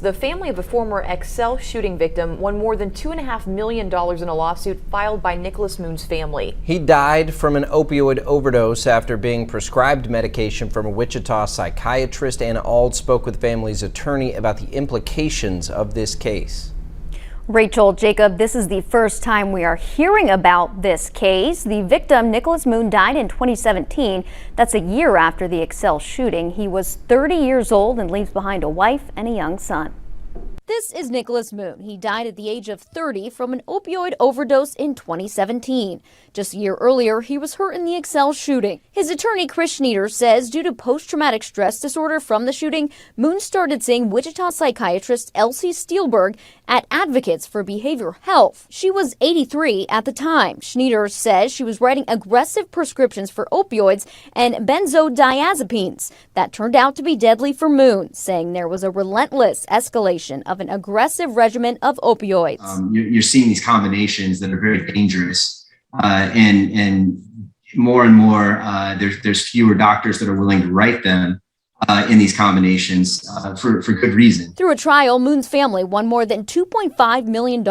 The family of a former Excel shooting victim won more than $2.5 million in a lawsuit filed by Nicolas Moon's family. He died from an opioid overdose after being prescribed medication from a Wichita psychiatrist. Anna Ald spoke with the family's attorney about the implications of this case. Rachel, Jacob, this is the first time we are hearing about this case. The victim, Nicolas Moon, died in 2017. That's a year after the Excel shooting. He was 30 years old and leaves behind a wife and a young son. This is Nicolas Moon. He died at the age of 30 from an opioid overdose in 2017. Just a year earlier, he was hurt in the Excel shooting. His attorney, Chris Schnieders, says due to post-traumatic stress disorder from the shooting, Moon started seeing Wichita psychiatrist Elsie Steelberg at Advocates for Behavioral Health. She was 83 at the time. Schnieders says she was writing aggressive prescriptions for opioids and benzodiazepines that turned out to be deadly for Moon, saying there was a relentless escalation of an aggressive regimen of opioids. You're seeing these combinations that are very dangerous, and more, there's fewer doctors that are willing to write them in these combinations for good reason. Through a trial, Moon's family won more than $2.5 million.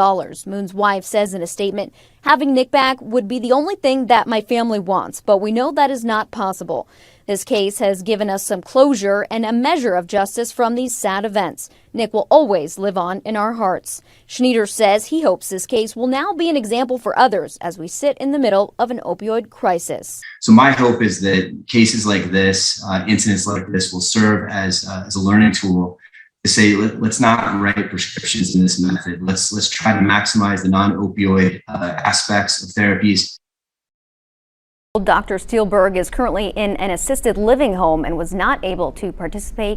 Moon's wife says in a statement, "Having Nick back would be the only thing that my family wants, but we know that is not possible. This case has given us some closure and a measure of justice from these sad events. Nick will always live on in our hearts." Schnieders says he hopes this case will now be an example for others as we sit in the middle of an opioid crisis. So my hope is that cases like this, incidents like this, will serve as a learning tool to say, let's not write prescriptions in this method. Let's try to maximize the non-opioid aspects of therapies. Dr. Steelberg is currently in an assisted living home and was not able to participate